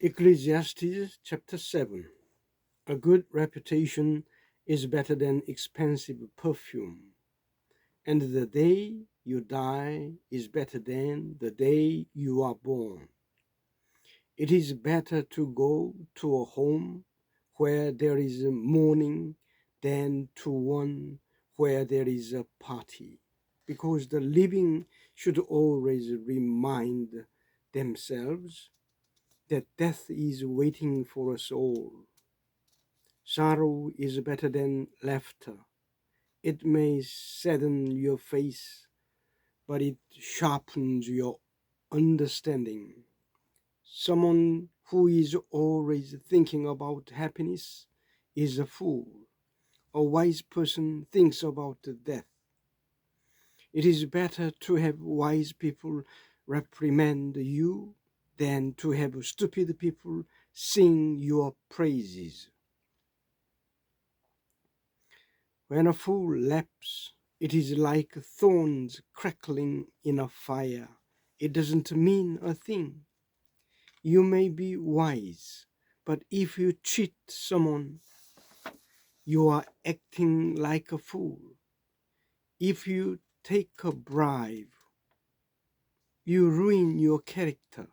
Ecclesiastes chapter 7. A good reputation is better than expensive perfume, and the day you die is better than the day you are born. It is better to go to a home where there is mourning than to one where there is a party, because the living should always remind themselves that death is waiting for us all. Sorrow is better than laughter. It may sadden your face, but it sharpens your understanding. Someone who is always thinking about happiness is a fool. A wise person thinks about death. It is better to have wise people reprimand you than to have stupid people sing your praises. When a fool laughs, it is like thorns crackling in a fire. It doesn't mean a thing. You may be wise, but if you cheat someone, you are acting like a fool. If you take a bribe, you ruin your character.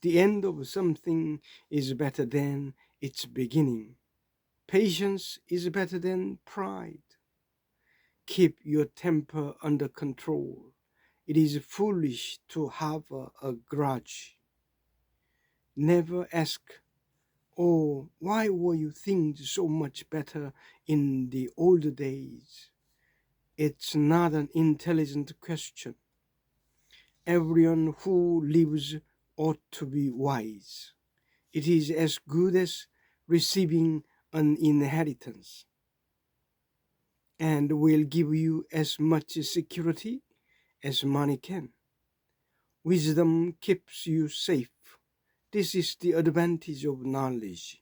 The end of something is better than its beginning. Patience is better than pride. Keep your temper under control. It is foolish to harbor a grudge. Never ask, "Oh, why were you things so much better in the old days?" It's not an intelligent question. Everyone who lives ought to be wise. It is as good as receiving an inheritance and will give you as much security as money can. Wisdom keeps you safe. This is the advantage of knowledge.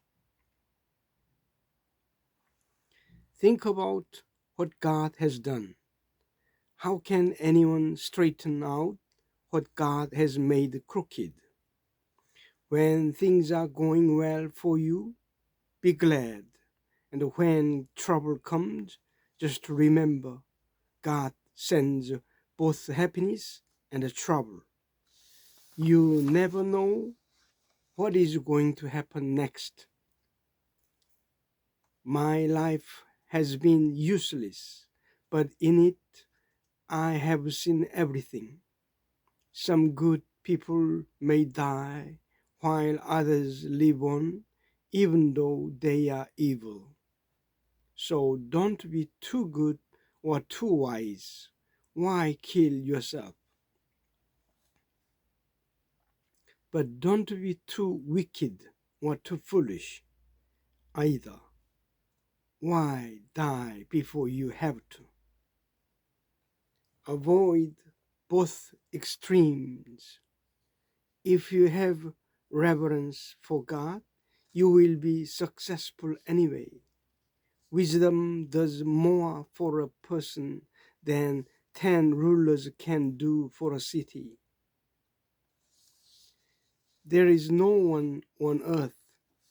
Think about what God has done. How can anyone straighten out what God has made crooked? When things are going well for you, be glad. And when trouble comes, just remember God sends both happiness and trouble. You never know what is going to happen next. My life has been useless, but in it I have seen everything. Some good people may die while others live on, even though they are evil. So don't be too good or too wise. Why kill yourself? But don't be too wicked or too foolish either. Why die before you have to? Avoid both extremes. If you have reverence for God, you will be successful anyway. Wisdom does more for a person than 10 rulers can do for a city. There is no one on earth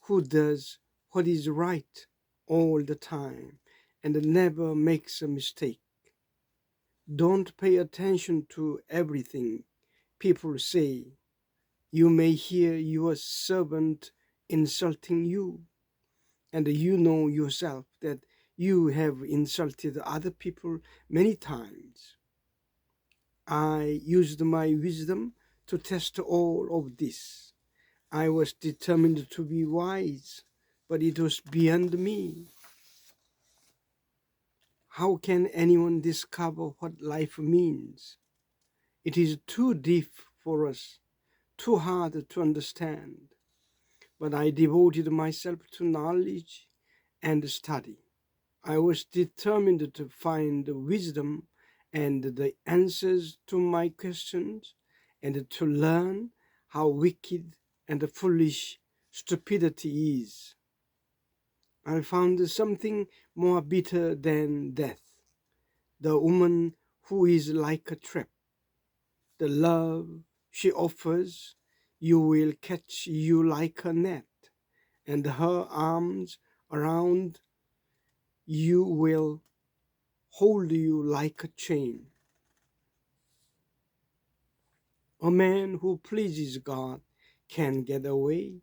who does what is right all the time and never makes a mistake. Don't pay attention to everything people say. You may hear your servant insulting you, and you know yourself that you have insulted other people many times. I used my wisdom to test all of this. I was determined to be wise, but it was beyond me. How can anyone discover what life means? It is too deep for us, too hard to understand. But I devoted myself to knowledge and study. I was determined to find the wisdom and the answers to my questions and to learn how wicked and foolish stupidity is. I found something more bitter than death, the woman who is like a trap. The love she offers you will catch you like a net, and her arms around you will hold you like a chain. A man who pleases God can get away,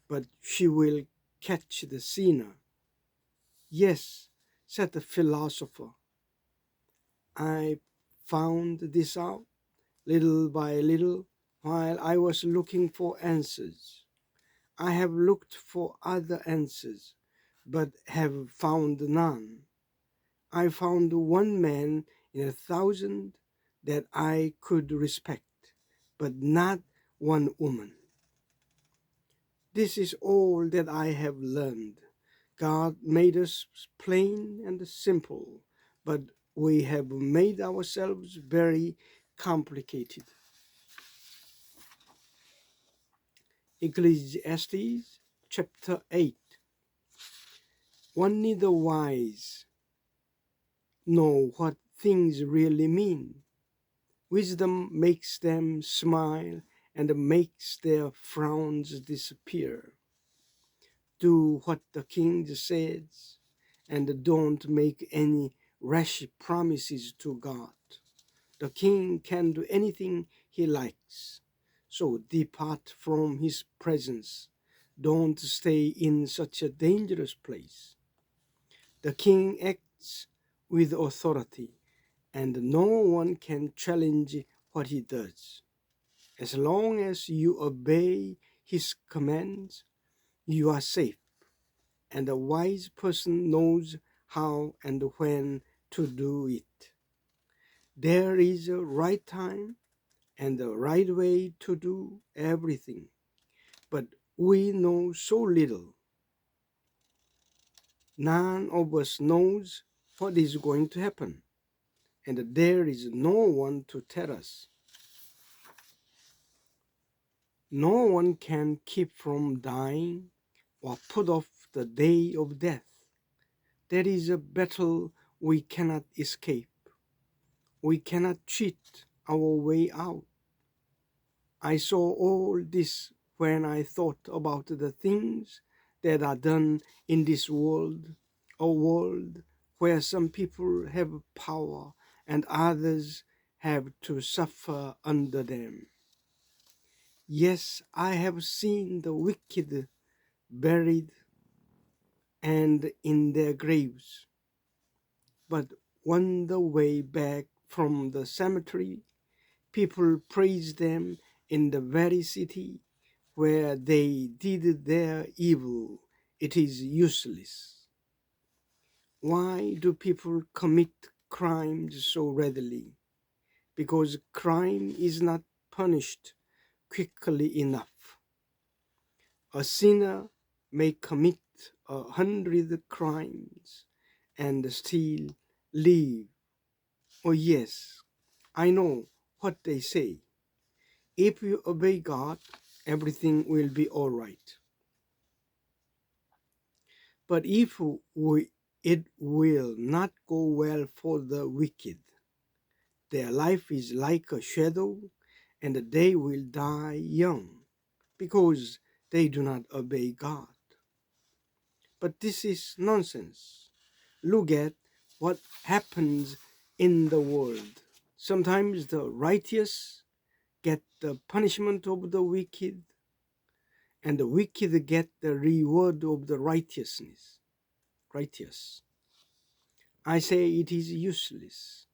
but she will catch the sinner. Yes, said the philosopher, I found this out little by little while I was looking for answers. I have looked for other answers, but have found none. I found one man in 1,000 that I could respect, but not one woman. This is all that I have learned. God made us plain and simple, but we have made ourselves very complicated. Ecclesiastes chapter 8. Only the wise know what things really mean. Wisdom makes them smile and makes their frowns disappear. Do what the king says, and don't make any rash promises to God. The king can do anything he likes, so depart from his presence. Don't stay in such a dangerous place. The king acts with authority, and no one can challenge what he does. As long as you obey his commands, you are safe, and a wise person knows how and when to do it. There is a right time and the right way to do everything, but we know so little. None of us knows what is going to happen, and there is no one to tell us. No one can keep from dying or put off the day of death. There is a battle we cannot escape. We cannot cheat our way out. I saw all this when I thought about the things that are done in this world, a world where some people have power and others have to suffer under them. Yes, I have seen the wicked buried and in their graves, but on the way back from the cemetery, people praise them in the very city where they did their evil. It is useless. Why do people commit crimes so readily? Because crime is not punished quickly enough. A sinner may commit 100 crimes and still live. Oh, yes, I know what they say. If you obey God, everything will be all right. But if it will not go well for the wicked. Their life is like a shadow, and they will die young, because they do not obey God. But this is nonsense. Look at what happens in the world. Sometimes the righteous get the punishment of the wicked, and the wicked get the reward of the righteous. I say it is useless.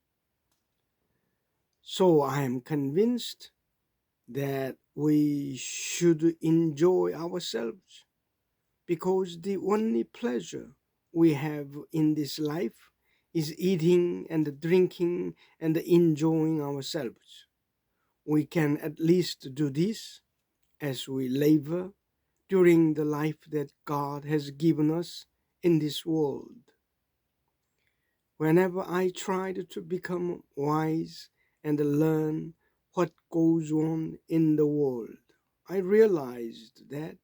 So I am convinced that we should enjoy ourselves, because the only pleasure we have in this life is eating and drinking and enjoying ourselves. We can at least do this as we labor during the life that God has given us in this world. Whenever I tried to become wise and learn what goes on in the world, I realized that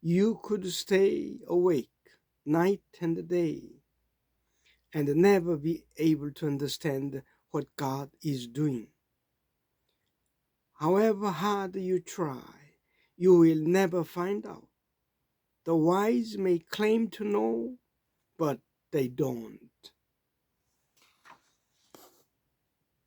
you could stay awake night and day and never be able to understand what God is doing. However hard you try, you will never find out. The wise may claim to know, but they don't.